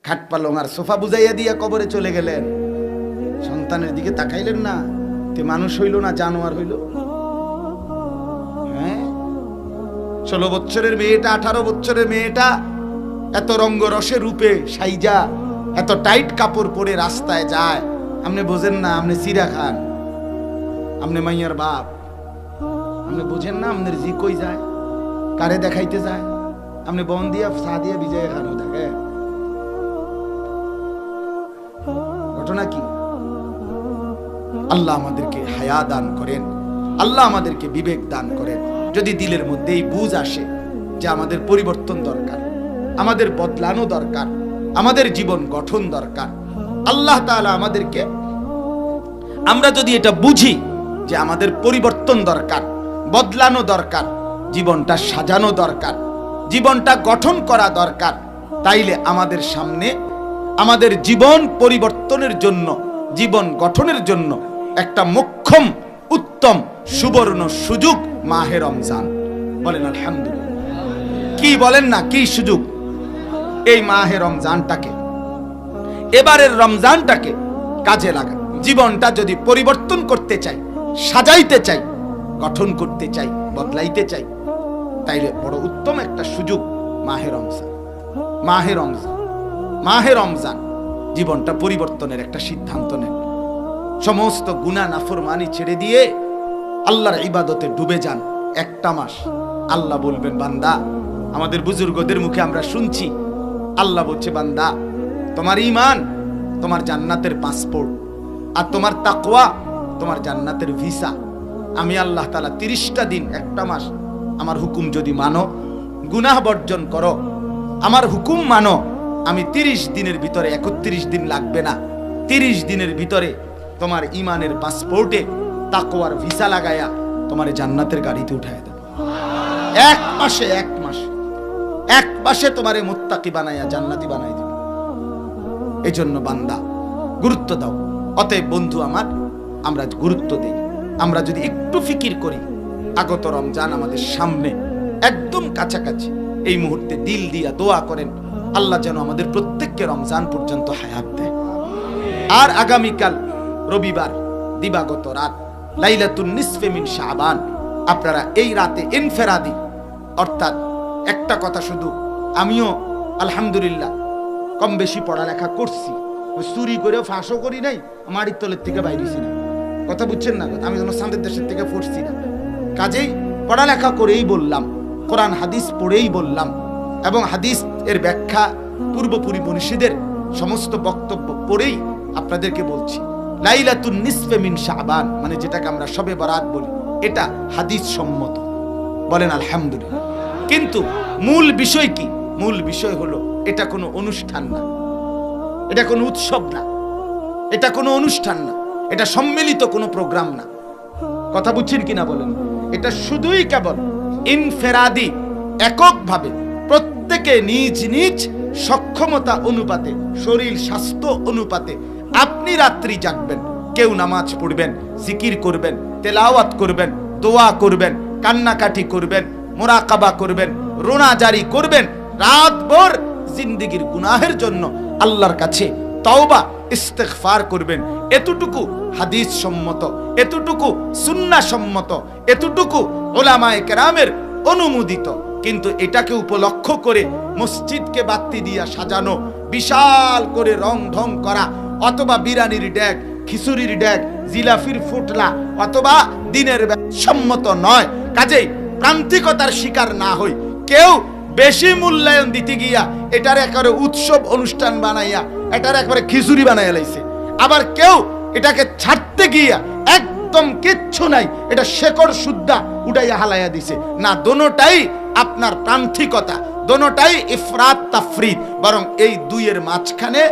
খাট পালং আর সোফা বুঝাইয়া দিয়া কবরে চলে গেলেন, সন্তানের দিকে তাকাইলেন না। তে মানুষ হইল না জানোয়ার হইল? হ্যাঁ, 16 বছরের মেয়েটা, 18 বছরের মেয়েটা এত রঙ্গরসে রূপে সাইজা, এত টাইট কাপড় পরে রাস্তায় যায়, আপনি বোঝেন না? আপনি চিরা খান, আপনি মাইয়ার বাপ, আপনি বোঝেন না? আপনার জি কই যায়, কারে দেখাইতে যায়? আপনি বন দিয়া চা দিয়া বিজয় খান, থাকে ঘটনা কি? আল্লাহ আমাদেরকে হায়া দান করেন, আল্লাহ আমাদেরকে বিবেক দান করেন। যদি দিলের মধ্যে এই বুঝ আসে যে আমাদের পরিবর্তন দরকার, আমাদের বদলানো দরকার, আমাদের জীবন গঠন দরকার, আল্লাহ তাআলা আমাদেরকে, আমরা যদি এটা বুঝি যে আমাদের পরিবর্তন দরকার, বদলানো দরকার, জীবনটা সাজানো দরকার, জীবনটা গঠন করা দরকার, তাইলে আমাদের সামনে আমাদের জীবন পরিবর্তনের জন্য, জীবন গঠনের জন্য একটা মোক্ষম উত্তম সুবর্ণ সুযোগ মাহে রমজান। বলেন আলহামদুলিল্লাহ। কি বলেন না, কি সুযোগ! এই মাহে রমজানটাকে, এবারের রমজানটাকে কাজে লাগা। জীবনটা যদি পরিবর্তন করতে চাই, সাজাইতে চাই, গঠন করতে চাই, বদলাইতে চাই, তাইলে বড় উত্তম একটা সুযোগ মাহে রমজান। মাহে রমজান, মাহে রমজান জীবনটা পরিবর্তনের একটা সিদ্ধান্ত নেন। সমস্ত গুনাহ নাফরমানি ছেড়ে দিয়ে আল্লাহর ইবাদতে ডুবে যান একটা মাস। আল্লাহ বলবেন, বান্দা, আমাদের বুজুর্গদের মুখে আমরা শুনছি, আল্লাহ বলছে, বান্দা, তোমার ঈমান তোমার জান্নাতের পাসপোর্ট, আর তোমার তাকওয়া তোমার জান্নাতের ভিসা। আমি আল্লাহ তাআলা 30টা দিন, একটা মাস আমার হুকুম যদি মানো, গুনাহ বর্জন করো, আমার হুকুম মানো, আমি 30 দিনের ভিতরে, 31 দিন লাগবে না, 30 দিনের ভিতরে তোমার ঈমানের পাসপোর্টে তাকওয়ার ভিসা লাগায়া তোমার জান্নাতের গাড়িতে উঠায় দেব। এক মাসে তোমারে মুত্তাকি বানায়া জান্নাতি বানাই দেব। এই জন্য বান্দা গুরুত্ব দাও। অতএব বন্ধু আমার, আমরা গুরুত্ব দেই। আমরা যদি একটু ফিকির করি, আগত রমজান আমাদের সামনে একদম কাছাকাছি, এই মুহূর্তে দিল দিয়া দোয়া করেন আল্লাহ যেন আমাদের প্রত্যেককে রমজান পর্যন্ত হায়াত দেয়। আর আগামীকাল রবিবার দিবাগত রাত লাইলাতুন নিসফে মিন শাবান, আপনারা এই রাতে ইনফেরাদি, অর্থাৎ একটা কথা শুধু, আমিও আলহামদুলিল্লাহ কম বেশি পড়ালেখা করছি, চুরি করে ফাঁসও করি নাই, মাটির তলের থেকে বাইরেছি না, কথা বুঝছেন না? আমি যেন সান্দের দেশের থেকে পড়ছি না, কাজেই পড়ালেখা করেই বললাম, কোরআন হাদিস পড়েই বললাম, এবং হাদিস এর ব্যাখ্যা পূর্বপুরি মনীষীদের সমস্ত বক্তব্য পড়েই আপনাদেরকে বলছি। লাইলাতুন নিসফে মিন শাবান মানে যেটাকে আমরা শবে বরাত বলি, এটা হাদিস সম্মত। বলেন আলহামদুলিল্লাহ। কিন্তু মূল বিষয় কি? মূল বিষয় হলো, এটা কোনো অনুষ্ঠান না, এটা কোনো উৎসব না, এটা কোনো অনুষ্ঠান না, এটা সম্মিলিত কোনো প্রোগ্রাম না। কথা বুঝছেন কিনা বলেন? এটা শুধুই কেবল ইনফেরাদি, এককভাবে প্রত্যেকে নিজ নিজ সক্ষমতা অনুপাতে, শরীর স্বাস্থ্য অনুপাতে আপনি রাত্রি জাগবেন, কেউ নামাজ পড়বেন, জিকির করবেন, তেলাওয়াত করবেন, দোয়া করবেন, কান্নাকাটি করবেন, মুরাকাবা করবেন, রোনাজারি করবেন, রাতভর জিন্দেগীর গুনাহের জন্য আল্লাহর কাছে তওবা ইস্তেগফার করবেন। এতটুকু হাদিস সম্মত, এতটুকু সুন্নাহ সম্মত, এতটুকু উলামায়ে কেরামের অনুমোদিত। কিন্তু এটাকে উপলক্ষ করে মসজিদকে বাতি দিয়া সাজানো, বিশাল করে রং ঢং করা, অথবা বিরানির ড্যাগ, খিচুড়ির ড্যাগ, জিলাফির ফুটলা, অথবা দিনের সম্মত নয়। কাজেই প্রান্তিকতার শিকার না হই। কেউ বেশি মূল্যায়ন দিতে গিয়া এটার একেবারে উৎসব অনুষ্ঠান বানাইয়া এটার একবারে খিচুড়ি বানাইয়া লাইছে, আবার কেউ এটাকে ছাড়তে গিয়া একদম কিচ্ছু নাই, এটা শেকড় সুদ্ধা উঠাইয়া হালাইয়া দিছে। না, দোনোটাই আপনার প্রান্তিকতা, দোনোটাই ইফরাত তাফরিদ। বরং এই দুইয়ের মাঝখানে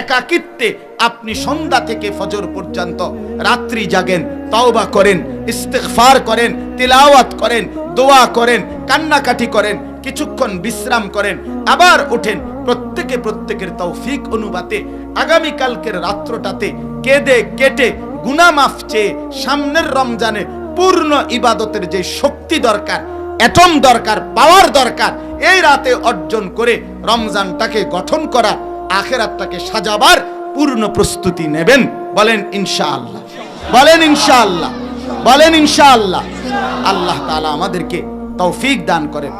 একাকিত্বে আপনি সন্ধ্যা থেকে ফজর পর্যন্ত রাত্রি জাগেন, তওবা করেন, ইস্তেগফার করেন, তিলাওয়াত করেন, দোয়া করেন, কান্নাকাটি করেন, কিছুক্ষণ বিশ্রাম করেন, আবার ওঠেন। প্রত্যেকে প্রত্যেকের তৌফিক অনুপাতে আগামী কালকের রাত্রটাতে কেঁদে কেটে গুনাহ মাফ চেয়ে সামনের রমজানে পূর্ণ ইবাদতের যে শক্তি দরকার, অ্যাটম দরকার, পাওয়ার দরকার, এই রাতে অর্জন করে রমজানটাকে গঠন করা, আখিরাতটাকে সাজাবার পূর্ণ প্রস্তুতি নেবেন। বলেন ইনশাআল্লাহ, বলেন ইনশাআল্লাহ, বলেন ইনশাআল্লাহ। আল্লাহ তাআলা আমাদেরকে তৌফিক দান করেন।